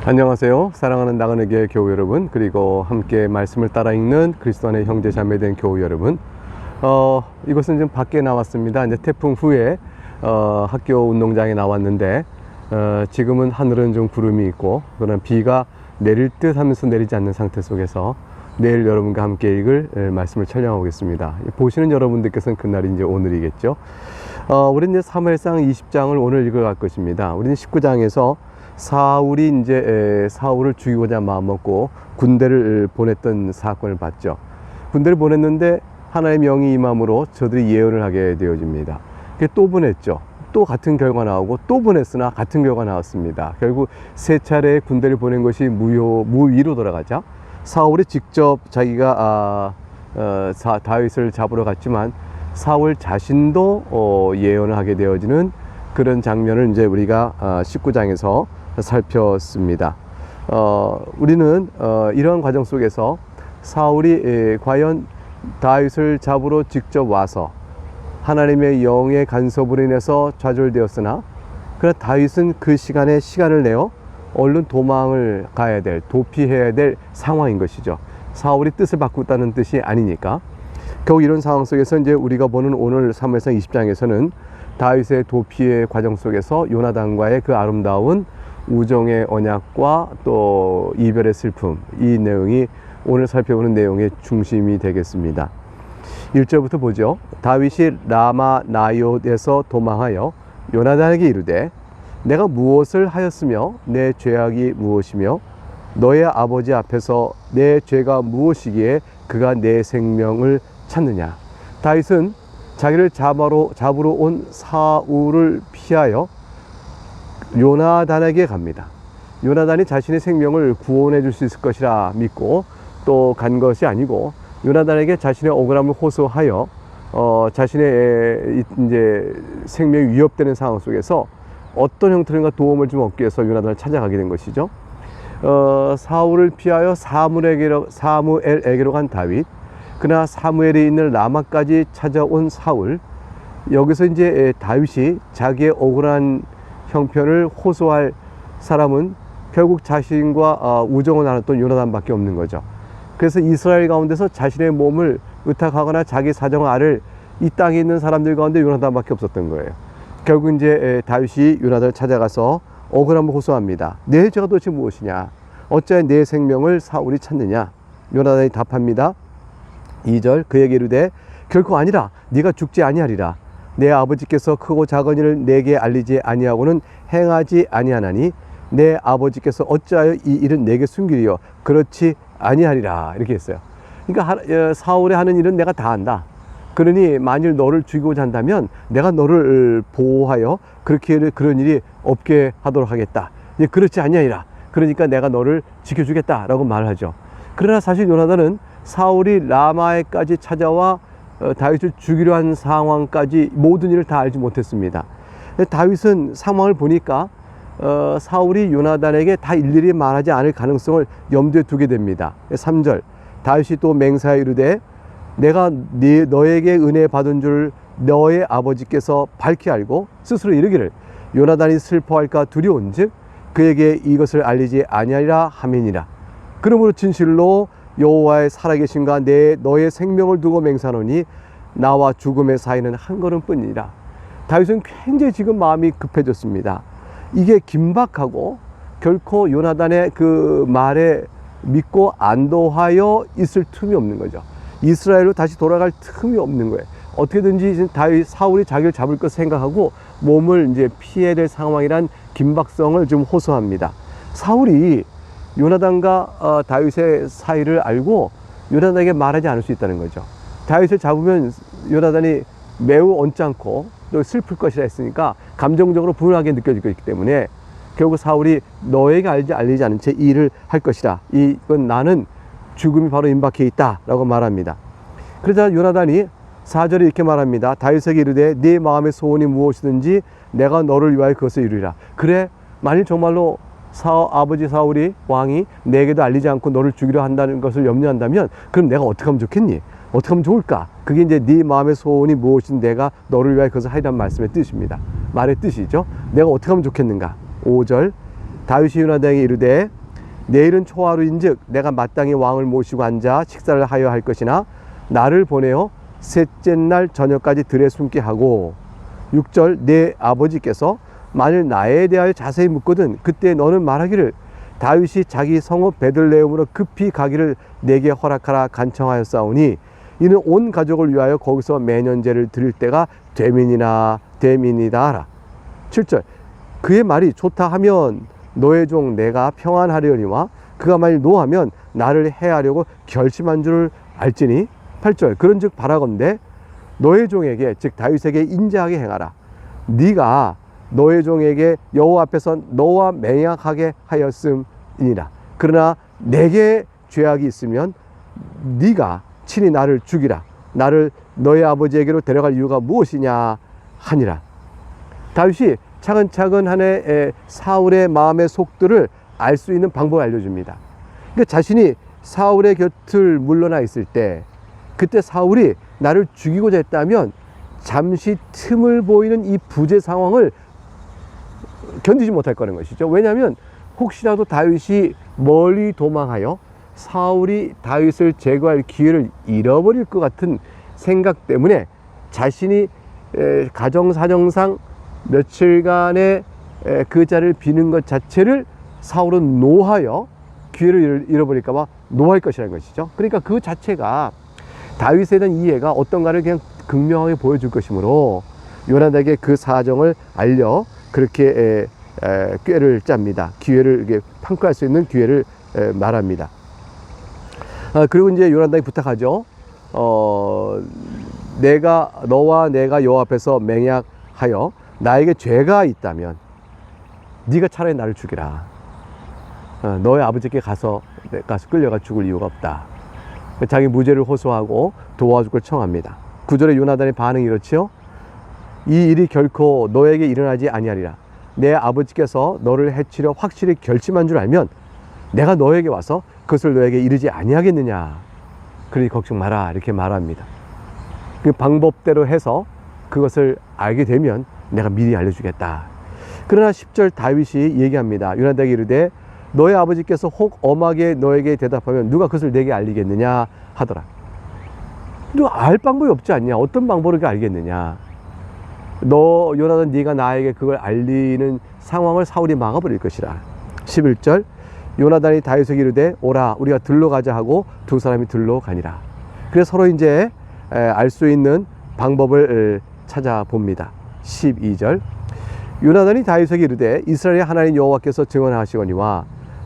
안녕하세요. 사랑하는 나그네 교회 교우 여러분, 그리고 함께 말씀을 따라 읽는 그리스도 안의 형제 자매된 교우 여러분. 이것은 지금 밖에 나왔습니다. 이제 태풍 후에 학교 운동장에 나왔는데 지금은 하늘은 좀 구름이 있고 그러나 비가 내릴 듯 하면서 내리지 않는 상태 속에서 내일 여러분과 함께 읽을 말씀을 촬영하겠습니다. 보시는 여러분들께서는 그날이 이제 오늘이겠죠. 우리는 이제 사무엘상 20장을 오늘 읽어갈 것입니다. 우리는 19장에서 사울이 이제 사울을 죽이고자 마음먹고 군대를 보냈던 사건을 봤죠. 군대를 보냈는데 하나님의 명이 임함으로 저들이 예언을 하게 되어집니다. 또 보냈죠. 또 같은 결과 나오고 또 보냈으나 같은 결과 나왔습니다. 결국 세 차례 군대를 보낸 것이 무위로 돌아가자 사울이 직접 자기가 다윗을 잡으러 갔지만 사울 자신도 예언을 하게 되어지는 그런 장면을 이제 우리가 19장에서 살폈습니다. 우리는 이러한 과정 속에서 사울이 과연 다윗을 잡으러 직접 와서 하나님의 영의 간섭으로 인해서 좌절되었으나 그러나 다윗은 그 시간에 시간을 내어 얼른 도망을 가야 될, 도피해야 될 상황인 것이죠. 사울이 뜻을 바꾸었다는 뜻이 아니니까. 결국 이런 상황 속에서 이제 우리가 보는 오늘 사무엘상 20장에서는 다윗의 도피의 과정 속에서 요나단과의 그 아름다운 우정의 언약과 또 이별의 슬픔, 이 내용이 오늘 살펴보는 내용의 중심이 되겠습니다. 1절부터 보죠. 다윗이 라마 나옳에서 도망하여 요나단에게 이르되 내가 무엇을 하였으며 내 죄악이 무엇이며 너의 아버지 앞에서 내 죄가 무엇이기에 그가 내 생명을 찾느냐. 다윗은 자기를 잡으러 온 사울을 피하여 요나단에게 갑니다. 요나단이 자신의 생명을 구원해 줄 수 있을 것이라 믿고 또 간 것이 아니고 요나단에게 자신의 억울함을 호소하여 자신의 이제 생명이 위협되는 상황 속에서 어떤 형태로인가 도움을 좀 얻기 위해서 요나단을 찾아가게 된 것이죠. 사울을 피하여 사무엘에게로 간 다윗, 그러나 사무엘이 있는 라마까지 찾아온 사울, 여기서 이제 다윗이 자기의 억울한 형편을 호소할 사람은 결국 자신과 우정을 나눴던 요나단밖에 없는 거죠. 그래서 이스라엘 가운데서 자신의 몸을 의탁하거나 자기 사정을 앓을 이 땅에 있는 사람들 가운데 요나단밖에 없었던 거예요. 결국 이제 다윗이 요나단을 찾아가서 억울함을 호소합니다. 내 죄가 도대체 무엇이냐? 어찌하여 내 생명을 사울이 찾느냐? 요나단이 답합니다. 2절 그에게 이르되 결코 아니라 네가 죽지 아니하리라. 내 아버지께서 크고 작은 일을 내게 알리지 아니하고는 행하지 아니하나니 내 아버지께서 어찌하여 이 일은 내게 숨기리요 그렇지 아니하리라. 이렇게 했어요. 그러니까 사울의 하는 일은 내가 다 한다. 그러니 만일 너를 죽이고자 한다면 내가 너를 보호하여 그런 일이 없게 하도록 하겠다. 그렇지 아니하리라. 그러니까 내가 너를 지켜주겠다 라고 말하죠. 그러나 사실 요나단은 사울이 라마에까지 찾아와 다윗을 죽이려 한 상황까지 모든 일을 다 알지 못했습니다. 다윗은 상황을 보니까 사울이 요나단에게 다 일일이 말하지 않을 가능성을 염두에 두게 됩니다. 3절 다윗이 또 맹세하여 이르되 내가 너에게 은혜 받은 줄 너의 아버지께서 밝히 알고 스스로 이르기를 요나단이 슬퍼할까 두려운즉 그에게 이것을 알리지 아니하리라 하매니라. 그러므로 진실로 여호와의 살아계신과 너의 생명을 두고 맹세하노니 나와 죽음의 사이는 한 걸음뿐이니라. 다윗은 굉장히 지금 마음이 급해졌습니다. 이게 긴박하고 결코 요나단의 그 말에 믿고 안도하여 있을 틈이 없는 거죠. 이스라엘로 다시 돌아갈 틈이 없는 거예요. 어떻게든지 사울이 자기를 잡을 것 생각하고 몸을 이제 피해야 될 상황이란 긴박성을 좀 호소합니다. 사울이 요나단과 다윗의 사이를 알고 요나단에게 말하지 않을 수 있다는 거죠. 다윗을 잡으면 요나단이 매우 언짢고 또 슬플 것이라 했으니까 감정적으로 분하게 느껴질 것이기 때문에 결국 사울이 너에게 알리지 않은 채 이 일을 할 것이다. 이건 나는 죽음이 바로 임박해 있다 라고 말합니다. 그러자 요나단이 4절에 이렇게 말합니다. 다윗에게 이르되 네 마음의 소원이 무엇이든지 내가 너를 위하여 그것을 이루리라. 그래 만일 정말로 아버지 사울이 왕이 내게도 알리지 않고 너를 죽이려 한다는 것을 염려한다면 그럼 내가 어떻게 하면 좋겠니? 어떻게 하면 좋을까? 그게 이제 네 마음의 소원이 무엇인 내가 너를 위하여 그것을 하리란 말씀의 뜻입니다. 말의 뜻이죠. 내가 어떻게 하면 좋겠는가? 5절 다윗이 요나단에게 이르되 내일은 초하루인즉 내가 마땅히 왕을 모시고 앉아 식사를 하여 할 것이나 나를 보내어 셋째 날 저녁까지 들에 숨게 하고 6절 내 아버지께서 만일 나에 대하여 자세히 묻거든 그때 너는 말하기를 다윗이 자기 성읍 베들레헴으로 급히 가기를 내게 허락하라 간청하였사오니 이는 온 가족을 위하여 거기서 매년제를 드릴 때가 되민이다 하라. 7절 그의 말이 좋다 하면 너의 종 내가 평안하려니와 그가 만일 노하면 나를 해하려고 결심한 줄을 알지니. 8절 그런즉 바라건대 너의 종에게 즉 다윗에게 인자하게 행하라. 네가 너의 종에게 여호와 앞에서 너와 맹약하게 하였음이니라. 그러나 내게 죄악이 있으면 네가 친히 나를 죽이라. 나를 너의 아버지에게로 데려갈 이유가 무엇이냐 하니라. 다윗이 차근차근 한해 사울의 마음의 속들을 알 수 있는 방법을 알려줍니다. 그러니까 자신이 사울의 곁을 물러나 있을 때 그때 사울이 나를 죽이고자 했다면 잠시 틈을 보이는 이 부재 상황을 견디지 못할 거라는 것이죠. 왜냐하면 혹시라도 다윗이 멀리 도망하여 사울이 다윗을 제거할 기회를 잃어버릴 것 같은 생각 때문에 자신이 가정사정상 며칠간의 그 자리를 비는 것 자체를 사울은 노하여 기회를 잃어버릴까 봐 노할 것이라는 것이죠. 그러니까 그 자체가 다윗에 대한 이해가 어떤가를 그냥 극명하게 보여줄 것이므로 요나단에게 그 사정을 알려 그렇게 꾀를 짭니다. 기회를 이렇게 판가할 수 있는 기회를 말합니다. 그리고 이제 요나단이 부탁하죠. 너와 내가 여호와 앞에서 맹약하여 나에게 죄가 있다면 네가 차라리 나를 죽이라. 너의 아버지께 가서 끌려가 죽을 이유가 없다. 자기 무죄를 호소하고 도와줄 걸 청합니다. 9절에 요나단의 반응이 이렇지요. 이 일이 결코 너에게 일어나지 아니하리라. 내 아버지께서 너를 해치려 확실히 결심한 줄 알면 내가 너에게 와서 그것을 너에게 이르지 아니하겠느냐. 그러니 걱정 마라 이렇게 말합니다. 그 방법대로 해서 그것을 알게 되면 내가 미리 알려주겠다. 그러나 10절 다윗이 얘기합니다. 요나단에게 이르되 너의 아버지께서 혹 엄하게 너에게 대답하면 누가 그것을 내게 알리겠느냐 하더라. 너 알 방법이 없지 않냐. 어떤 방법으로 알겠느냐. 요나단 네가 나에게 그걸 알리는 상황을 사울이 막아버릴 것이라. 11절 요나단이 다윗에게 이르되 오라 우리가 들러 가자 하고 두 사람이 들러 가니라. 그래서 서로 이제 알 수 있는 방법을 찾아봅니다. 12절 요나단이 다윗에게 이르되 이스라엘의 하나님 여호와께서 증언하시거니와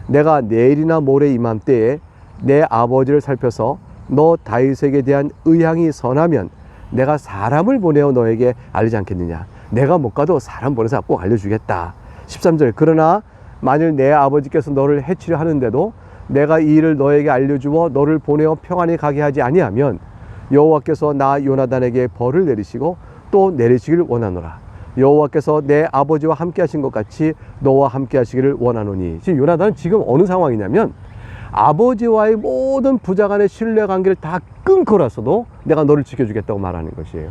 내가 내일이나 모레 이맘때에 내 아버지를 살펴서 너 다윗에게 대한 의향이 선하면 내가 사람을 보내어 너에게 알리지 않겠느냐. 내가 못 가도 사람 보내서 꼭 알려주겠다. 13절 그러나 만일 내 아버지께서 너를 해치려 하는데도 내가 이 일을 너에게 알려주어 너를 보내어 평안히 가게 하지 아니하면 여호와께서 나 요나단에게 벌을 내리시고 또 내리시기를 원하노라. 여호와께서 내 아버지와 함께 하신 것 같이 너와 함께 하시기를 원하노니. 지금 요나단은 지금 어느 상황이냐면 아버지와의 모든 부자간의 신뢰관계를 다 끊고라서도 내가 너를 지켜주겠다고 말하는 것이에요.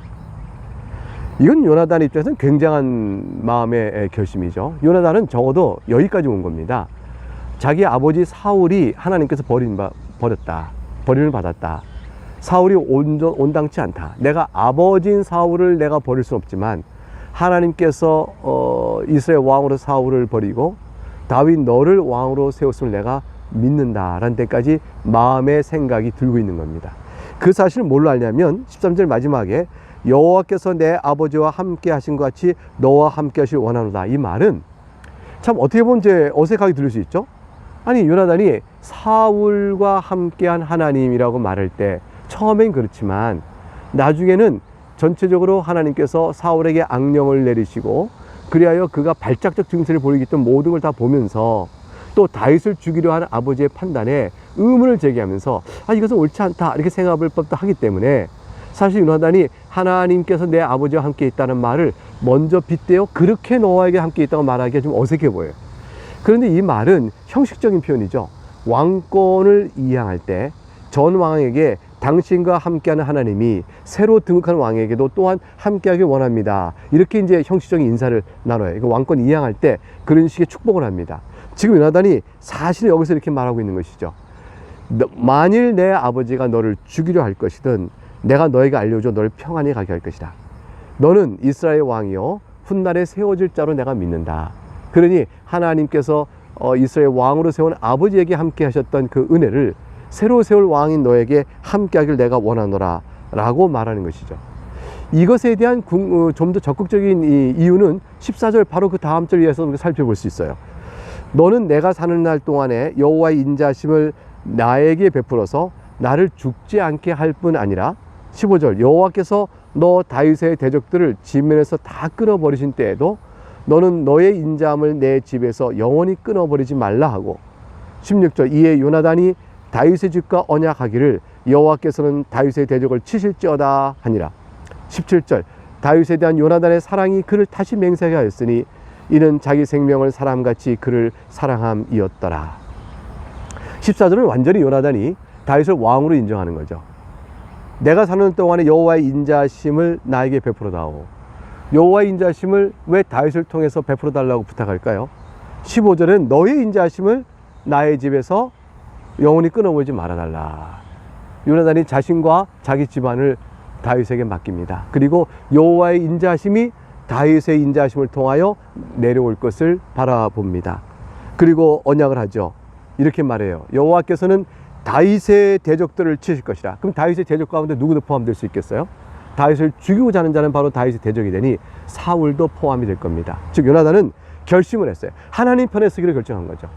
이건 요나단 입장에서는 굉장한 마음의 결심이죠. 요나단은 적어도 여기까지 온 겁니다. 자기 아버지 사울이 하나님께서 버렸다. 버림을 받았다. 사울이 온당치 않다. 내가 아버지인 사울을 내가 버릴 수는 없지만 하나님께서 이스라엘 왕으로 사울을 버리고 다윗 너를 왕으로 세웠음을 내가 믿는다라는 데까지 마음의 생각이 들고 있는 겁니다. 그 사실을 뭘로 알냐면 13절 마지막에 여호와께서 내 아버지와 함께 하신 것 같이 너와 함께 하실 원하노다. 이 말은 참 어떻게 보면 이제 어색하게 들릴 수 있죠. 아니 요나단이 사울과 함께한 하나님이라고 말할 때 처음엔 그렇지만 나중에는 전체적으로 하나님께서 사울에게 악령을 내리시고 그리하여 그가 발작적 증세를 보이기 때문에 모든 걸 다 보면서 또 다윗을 죽이려 하는 아버지의 판단에 의문을 제기하면서 이것은 옳지 않다 이렇게 생각할 법도 하기 때문에 사실 요나단이 하나님께서 내 아버지와 함께 있다는 말을 먼저 빗대어 그렇게 너와에게 함께 있다고 말하기가 좀 어색해 보여요. 그런데 이 말은 형식적인 표현이죠. 왕권을 이양할 때 전 왕에게 당신과 함께하는 하나님이 새로 등극한 왕에게도 또한 함께하길 원합니다. 이렇게 이제 형식적인 인사를 나눠요. 이거 왕권 이양할 때 그런 식의 축복을 합니다. 지금 요나단이 사실 여기서 이렇게 말하고 있는 것이죠. 만일 내 아버지가 너를 죽이려 할 것이든 내가 너에게 알려줘 너를 평안히 가게 할 것이다. 너는 이스라엘 왕이요 훗날에 세워질 자로 내가 믿는다. 그러니 하나님께서 이스라엘 왕으로 세운 아버지에게 함께 하셨던 그 은혜를 새로 세울 왕인 너에게 함께 하길 내가 원하노라 라고 말하는 것이죠. 이것에 대한 좀 더 적극적인 이유는 14절 바로 그 다음 절에서 살펴볼 수 있어요. 너는 내가 사는 날 동안에 여호와의 인자하심을 나에게 베풀어서 나를 죽지 않게 할 뿐 아니라 15절 여호와께서 너 다윗의 대적들을 지면에서 다 끊어버리신 때에도 너는 너의 인자함을 내 집에서 영원히 끊어버리지 말라 하고 16절 이에 요나단이 다윗의 집과 언약하기를 여호와께서는 다윗의 대적을 치실지어다 하니라. 17절 다윗에 대한 요나단의 사랑이 그를 다시 맹세하게 하였으니 이는 자기 생명을 사람같이 그를 사랑함이었더라. 14절은 완전히 요나단이 다윗을 왕으로 인정하는 거죠. 내가 사는 동안에 여호와의 인자하심을 나에게 베풀어 다오. 여호와의 인자하심을 왜 다윗을 통해서 베풀어 달라고 부탁할까요? 15절은 너의 인자하심을 나의 집에서 영원히 끊어버리지 말아달라. 요나단이 자신과 자기 집안을 다윗에게 맡깁니다. 그리고 여호와의 인자하심이 다윗의 인자하심을 통하여 내려올 것을 바라봅니다. 그리고 언약을 하죠. 이렇게 말해요. 여호와께서는 다윗의 대적들을 치실 것이라. 그럼 다윗의 대적 가운데 누구도 포함될 수 있겠어요? 다윗을 죽이고자 하는 자는 바로 다윗의 대적이 되니 사울도 포함이 될 겁니다. 즉 요나단은 결심을 했어요. 하나님 편에 서기로 결정한 거죠.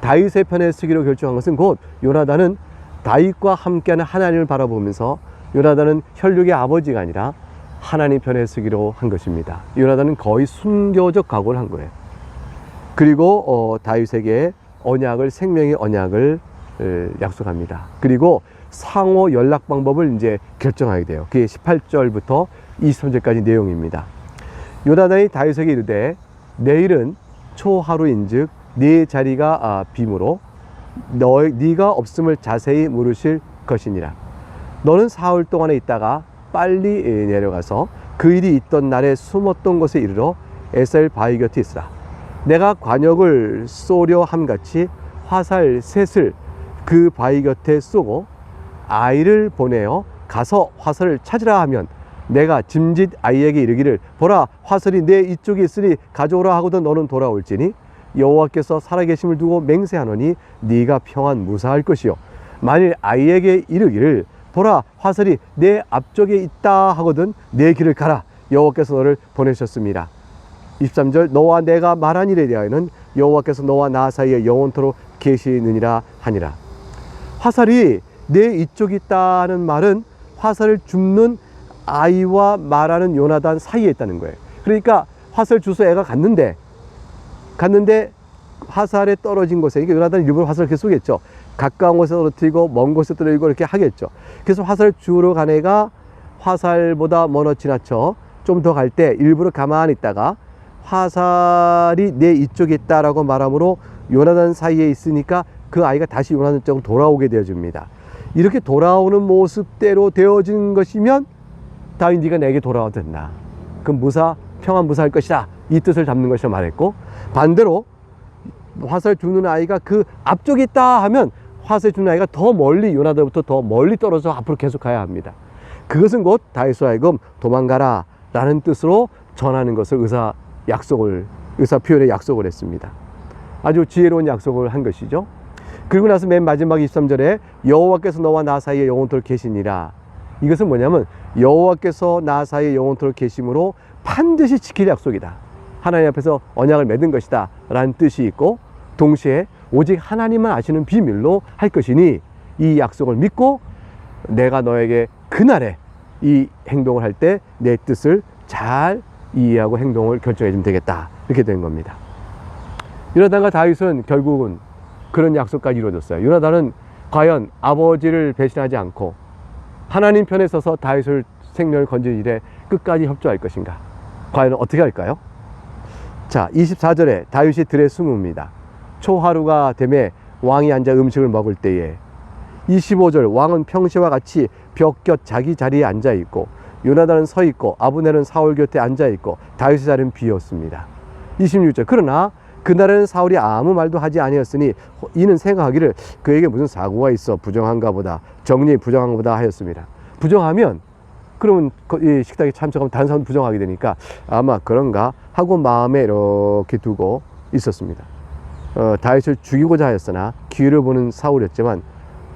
다윗의 편에 서기로 결정한 것은 곧 요나단은 다윗과 함께하는 하나님을 바라보면서 요나단은 혈육의 아버지가 아니라 하나님 편에 서기로 한 것입니다. 요나단은 거의 순교적 각오를 한 거예요. 그리고 다윗에게 언약을 생명의 언약을 약속합니다. 그리고 상호 연락 방법을 이제 결정하게 돼요. 그게 18절부터 23절까지 내용입니다. 요나단이 다윗에게 이르되 내일은 초하루인즉 네 자리가 빔으로 네가 없음을 자세히 물으실 것이니라. 너는 사흘 동안에 있다가 빨리 내려가서 그 일이 있던 날에 숨었던 곳에 이르러 에셀 바위 곁에 있으라. 내가 관역을 쏘려 함같이 화살 셋을 그 바위 곁에 쏘고 아이를 보내어 가서 화살을 찾으라 하면 내가 짐짓 아이에게 이르기를 보라 화살이 내 이쪽에 있으니 가져오라 하거든 너는 돌아올지니 여호와께서 살아계심을 두고 맹세하노니 네가 평안 무사할 것이요 만일 아이에게 이르기를 보라 화살이 내 앞쪽에 있다 하거든 내 길을 가라 여호와께서 너를 보내셨습니다. 23절 너와 내가 말한 일에 대하여는 여호와께서 너와 나 사이에 영원토록 계시느니라 하니라. 화살이 내 이쪽에 있다는 말은 화살을 줍는 아이와 말하는 요나단 사이에 있다는 거예요. 그러니까 화살 주소 애가 갔는데 화살에 떨어진 곳에, 이게 요나단이 일부러 화살을 이렇게 쏘겠죠. 가까운 곳에 떨어뜨리고 먼 곳에 떨어뜨리고 이렇게 하겠죠. 그래서 화살을 주우러 간 애가 화살보다 먼어 지나쳐 좀 더 갈 때 일부러 가만히 있다가 화살이 내 이쪽에 있다라고 말하므로 요나단 사이에 있으니까 그 아이가 다시 요나단 쪽으로 돌아오게 되어집니다. 이렇게 돌아오는 모습대로 되어진 것이면 다윗 네가 내게 돌아와도 된다. 그럼 평안 무사할 것이다. 이 뜻을 담는 것이라 말했고, 반대로 화살 주는 아이가 그 앞쪽에 있다 하면 화살 주는 아이가 더 멀리 요나단부터 더 멀리 떨어져 앞으로 계속 가야 합니다. 그것은 곧 다윗으로 하여금 도망가라 라는 뜻으로 전하는 것을 의사 표현의 약속을 했습니다. 아주 지혜로운 약속을 한 것이죠. 그리고 나서 맨 마지막 23절에 여호와께서 너와 나 사이에 영원토록 계시니라. 이것은 뭐냐면 여호와께서 나 사이에 영원토록 계심으로 반드시 지킬 약속이다. 하나님 앞에서 언약을 맺은 것이다 라는 뜻이 있고, 동시에 오직 하나님만 아시는 비밀로 할 것이니 이 약속을 믿고 내가 너에게 그날에 이 행동을 할 때 내 뜻을 잘 이해하고 행동을 결정해 주면 되겠다. 이렇게 된 겁니다. 요나단과 다윗은 결국은 그런 약속까지 이루어졌어요. 요나단은 과연 아버지를 배신하지 않고 하나님 편에 서서 다윗을 생명을 건진 일에 끝까지 협조할 것인가? 과연 어떻게 할까요? 자, 24절에 다윗이 들에 숨습니다. 초하루가 되매 왕이 앉아 음식을 먹을 때에 25절 왕은 평시와 같이 벽 곁 자기 자리에 앉아 있고 요나단은 서 있고 아브넬은 사울 곁에 앉아 있고 다윗의 자리는 비었습니다. 26절 그러나 그날에는 사울이 아무 말도 하지 아니었으니 이는 생각하기를 그에게 무슨 사고가 있어 부정한가 보다 정리 부정한가 보다 하였습니다. 부정하면 그러면 이 식탁에 참석하면 다른 사람 부정하게 되니까 아마 그런가 하고 마음에 이렇게 두고 있었습니다. 다윗을 죽이고자 하였으나 기회를 보는 사울이었지만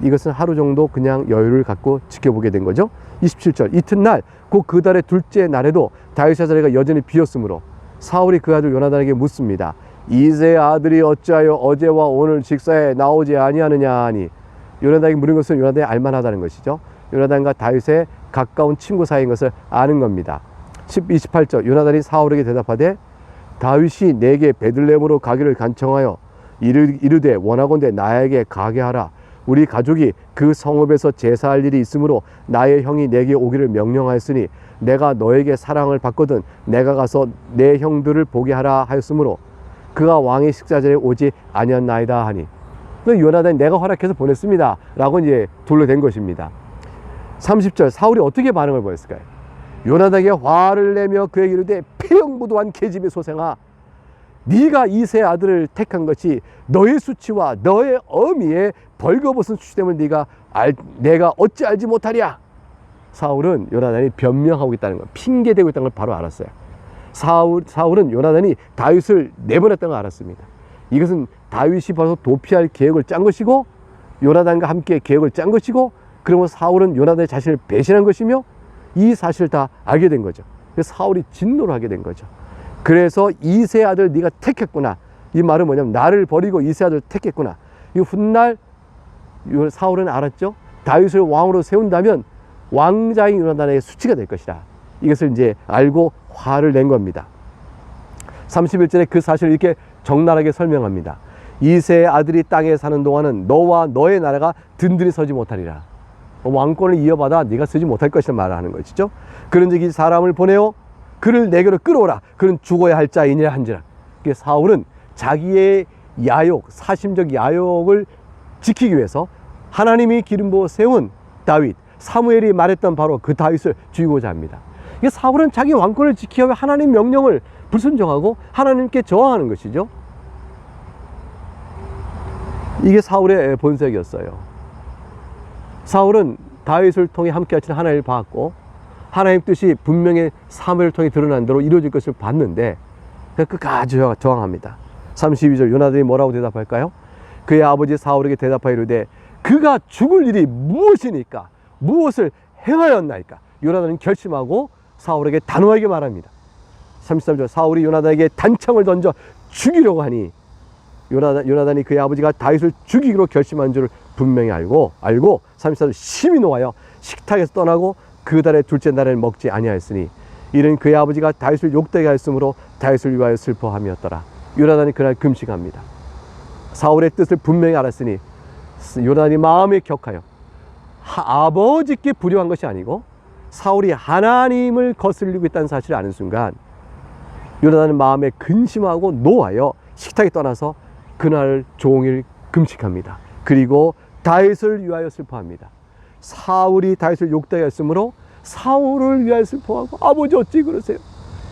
이것은 하루 정도 그냥 여유를 갖고 지켜보게 된 거죠. 27절 이튿날 곧 그 달의 둘째 날에도 다윗의 자리가 여전히 비었으므로 사울이 그 아들 요나단에게 묻습니다. 이새의 아들이 어찌하여 어제와 오늘 직사에 나오지 아니하느냐 하니 요나단에게 물은 것은 요나단이 알만하다는 것이죠. 요나단과 다윗의 가까운 친구 사이인 것을 아는 겁니다. 28절 요나단이 사울에게 대답하되 다윗이 내게 베들레헴으로 가기를 간청하여 이르되 원하건대 나에게 가게 하라. 우리 가족이 그 성읍에서 제사할 일이 있으므로 나의 형이 내게 오기를 명령하였으니 내가 너에게 사랑을 받거든 내가 가서 내 형들을 보게 하라 하였으므로 그가 왕의 식사자리에 오지 아니었나이다 하니 요나단이 내가 허락해서 보냈습니다 라고 이제 돌려댄 것입니다. 30절 사울이 어떻게 반응을 보였을까요? 요나단에게 화를 내며 그에게 이르되 폐영부도한 계집의 소생아 네가 이새의 아들을 택한 것이 너의 수치와 너의 어미의 벌거벗은 수치됨을 내가 어찌 알지 못하랴. 사울은 요나단이 변명하고 있다는 것, 핑계대고 있다는 걸 바로 알았어요. 사울은 요나단이 다윗을 내보냈다는 걸 알았습니다. 이것은 다윗이 벌써 도피할 계획을 짠 것이고 요나단과 함께 계획을 짠 것이고 그러면 사울은 요나단의 자신을 배신한 것이며 이 사실을 다 알게 된 거죠. 그래서 사울이 진노를 하게 된 거죠. 그래서 이새의 아들 네가 택했구나. 이 말은 뭐냐면 나를 버리고 이새의 아들 택했구나. 이 훗날 사울은 알았죠. 다윗을 왕으로 세운다면 왕자인 요나단의 수치가 될 것이다. 이것을 이제 알고 화를 낸 겁니다. 31절에 그 사실을 이렇게 적나라하게 설명합니다. 이새의 아들이 땅에 사는 동안은 너와 너의 나라가 든든히 서지 못하리라. 왕권을 이어받아 네가 서지 못할 것이라 말을 하는 것이죠. 그런즉 이 사람을 보내어 그를 내게로 끌어오라. 그는 죽어야 할 자이니라 한지라. 사울은 자기의 야욕, 사심적 야욕을 지키기 위해서 하나님이 기름 부어 세운 다윗, 사무엘이 말했던 바로 그 다윗을 죽이고자 합니다. 사울은 자기 왕권을 지키기 위해 하나님 명령을 불순종하고 하나님께 저항하는 것이죠. 이게 사울의 본색이었어요. 사울은 다윗을 통해 함께 하시는 하나님을 봤고 하나님 뜻이 분명히 사무엘을 통해 드러난 대로 이루어질 것을 봤는데 끝까지 저항합니다. 32절 요나단이 뭐라고 대답할까요? 그의 아버지 사울에게 대답하여 이르되 그가 죽을 일이 무엇이니까 무엇을 행하였나이까. 요나단은 결심하고 사울에게 단호하게 말합니다. 33절 사울이 요나단에게 단창을 던져 죽이려고 하니 요나단이 그의 아버지가 다윗을 죽이기로 결심한 줄을 분명히 알고 34절 심히 노하여 식탁에서 떠나고 그 달의 둘째 날에는 먹지 아니하였으니 이는 그의 아버지가 다윗을 욕되게 하였으므로 다윗을 위하여 슬퍼함이었더라. 요나단이 그날 금식합니다. 사울의 뜻을 분명히 알았으니 요나단이 마음에 격하여 아버지께 불효한 것이 아니고 사울이 하나님을 거슬리고 있다는 사실을 아는 순간 요나단은 마음에 근심하고 노하여 식탁에 떠나서 그날 종일 금식합니다. 그리고 다윗을 위하여 슬퍼합니다. 사울이 다윗을 욕되게 했으므로 사울을 위하여 슬퍼하고 아버지 어찌 그러세요?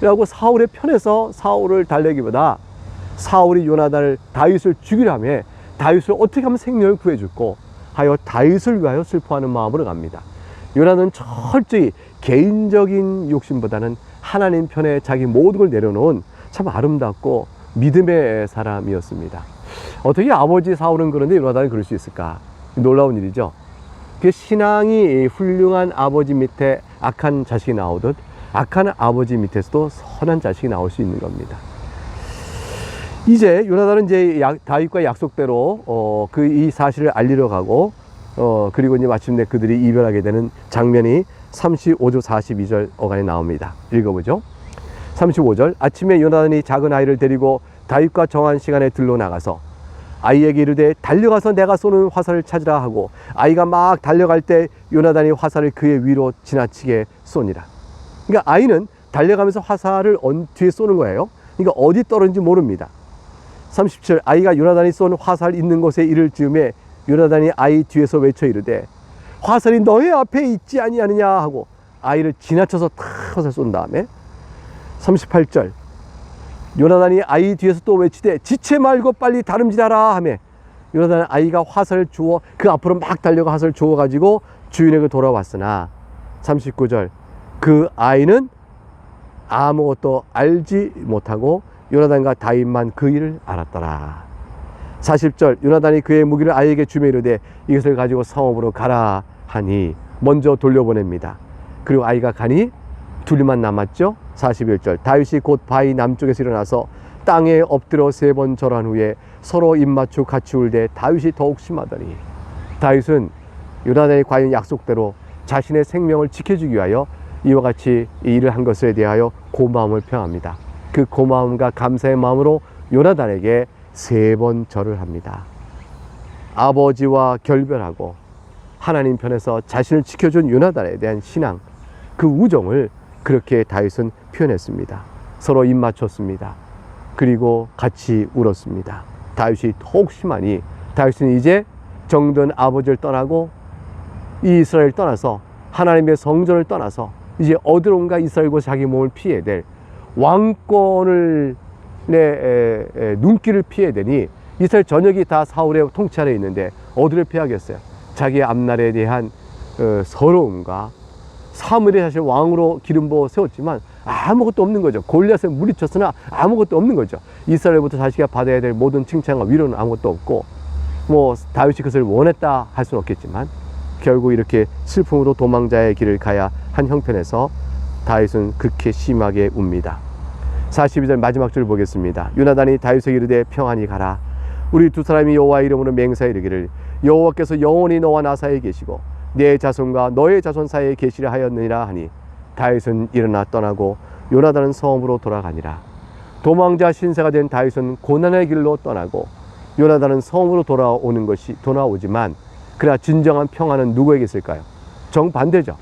라고 사울의 편에서 사울을 달래기보다 사울이 요나단을 다윗을 죽이려며 다윗을 어떻게 하면 생명을 구해줄고 하여 다윗을 위하여 슬퍼하는 마음으로 갑니다. 요나단은 철저히 개인적인 욕심보다는 하나님 편에 자기 모든 걸 내려놓은 참 아름답고 믿음의 사람이었습니다. 어떻게 아버지 사울은 그런데 요나단은 그럴 수 있을까? 놀라운 일이죠. 그 신앙이 훌륭한 아버지 밑에 악한 자식이 나오듯 악한 아버지 밑에서도 선한 자식이 나올 수 있는 겁니다. 이제 요나단은 이제 다윗과 약속대로 이 사실을 알리러 가고 그리고 이제 마침내 그들이 이별하게 되는 장면이 35절 42절 어간에 나옵니다. 읽어보죠. 35절 아침에 요나단이 작은 아이를 데리고 다윗과 정한 시간에 들러 나가서 아이에게 이르되 달려가서 내가 쏘는 화살을 찾으라 하고 아이가 막 달려갈 때 요나단이 화살을 그의 위로 지나치게 쏘니라. 그러니까 아이는 달려가면서 화살을 뒤에 쏘는 거예요. 그러니까 어디 떨어진지 모릅니다. 37 아이가 요나단이 쏜 화살 있는 곳에 이를 즈음에 요나단이 아이 뒤에서 외쳐 이르되 화살이 너의 앞에 있지 아니하느냐 하고 아이를 지나쳐서 탁 화살 쏜 다음에 38절 요나단이 아이 뒤에서 또 외치되 지체 말고 빨리 다름질하라 하며 요나단은 아이가 화살을 주워 그 앞으로 막 달려가 화살을 주워 가지고 주인에게 돌아왔으나 39절 그 아이는 아무것도 알지 못하고 요나단과 다윗만 그 일을 알았더라. 40절 요나단이 그의 무기를 아이에게 주며 이르되 이것을 가지고 성읍으로 가라 하니 먼저 돌려보냅니다. 그리고 아이가 가니 둘만 남았죠. 41절 다윗이 곧 바위 남쪽에서 일어나서 땅에 엎드려 3번 절한 후에 서로 입맞추 같이 울되 다윗이 더욱 심하더니 다윗은 요나단이 과연 약속대로 자신의 생명을 지켜주기 위하여 이와 같이 일을 한 것에 대하여 고마움을 표합니다. 그 고마움과 감사의 마음으로 요나단에게 3번 절을 합니다. 아버지와 결별하고 하나님 편에서 자신을 지켜준 요나단에 대한 신앙, 그 우정을 그렇게 다윗은 표현했습니다. 서로 입 맞췄습니다. 그리고 같이 울었습니다. 다윗이 더욱 심하니 다윗은 이제 정든 아버지를 떠나고 이 이스라엘을 떠나서 하나님의 성전을 떠나서 이제 어디론가 이스라엘과 자기 몸을 피해야 될 왕권을 눈길을 피해야 되니 이스라엘 전역이 다 사울의 통치 아래 있는데 어디를 피하겠어요? 자기의 앞날에 대한 서러움과 사무엘이 사실 왕으로 기름 부어 세웠지만 아무것도 없는 거죠. 골리앗에 물리쳤으나 아무것도 없는 거죠. 이스라엘부터 자기가 받아야 될 모든 칭찬과 위로는 아무것도 없고 뭐 다윗이 그것을 원했다 할 수는 없겠지만 결국 이렇게 슬픔으로 도망자의 길을 가야 한 형편에서 다윗은 그렇게 심하게 웁니다. 42절 마지막 줄 보겠습니다. 요나단이 다윗에게 이르되 평안히 가라. 우리 두 사람이 여호와 이름으로 맹세하여 이르기를 여호와께서 영원히 너와 나 사이에 계시고 내 자손과 너의 자손 사이에 계시려 하였느니라 하니 다윗은 일어나 떠나고 요나단은 성읍으로 돌아가니라. 도망자 신세가 된 다윗은 고난의 길로 떠나고 요나단은 성읍으로 돌아오지만 그러나 진정한 평안은 누구에게 있을까요? 정반대죠.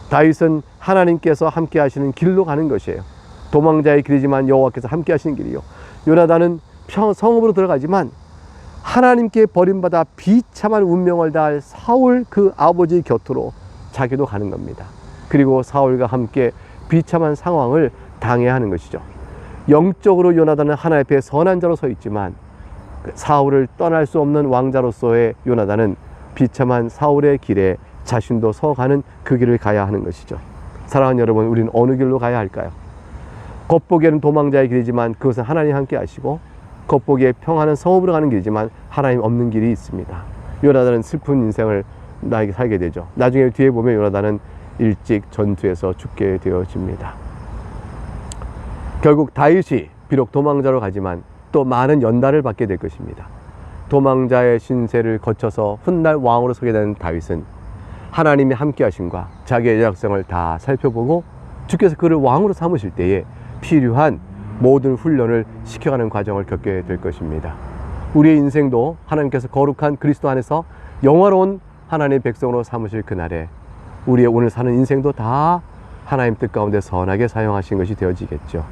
다윗은 하나님께서 함께 하시는 길로 가는 것이에요. 도망자의 길이지만 여호와께서 함께 하시는 길이요. 요나단은 성읍으로 들어가지만 하나님께 버림받아 비참한 운명을 다할 사울 그 아버지 곁으로 자기도 가는 겁니다. 그리고 사울과 함께 비참한 상황을 당해야 하는 것이죠. 영적으로 요나단은 하나님 앞에 선한 자로 서 있지만 사울을 떠날 수 없는 왕자로서의 요나단은 비참한 사울의 길에 자신도 서가는 그 길을 가야 하는 것이죠. 사랑하는 여러분, 우리는 어느 길로 가야 할까요? 겉보기에는 도망자의 길이지만 그것은 하나님 함께 하시고 겉보기에 평안한 성읍으로 가는 길이지만 하나님 없는 길이 있습니다. 요나단은 슬픈 인생을 나에게 살게 되죠. 나중에 뒤에 보면 요나단은 일찍 전투에서 죽게 되어집니다. 결국 다윗이 비록 도망자로 가지만 또 많은 연단을 받게 될 것입니다. 도망자의 신세를 거쳐서 훗날 왕으로 서게 되는 다윗은 하나님이 함께 하심과 자기의 역성을 다 살펴보고 주께서 그를 왕으로 삼으실 때에 필요한 모든 훈련을 시켜가는 과정을 겪게 될 것입니다. 우리의 인생도 하나님께서 거룩한 그리스도 안에서 영화로운 하나님의 백성으로 삼으실 그날에 우리의 오늘 사는 인생도 다 하나님 뜻 가운데 선하게 사용하신 것이 되어지겠죠.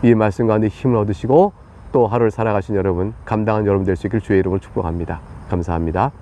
이 말씀 가운데 힘을 얻으시고 또 하루를 살아가신 여러분, 감당한 여러분 될 수 있기를 주의 이름으로 축복합니다. 감사합니다.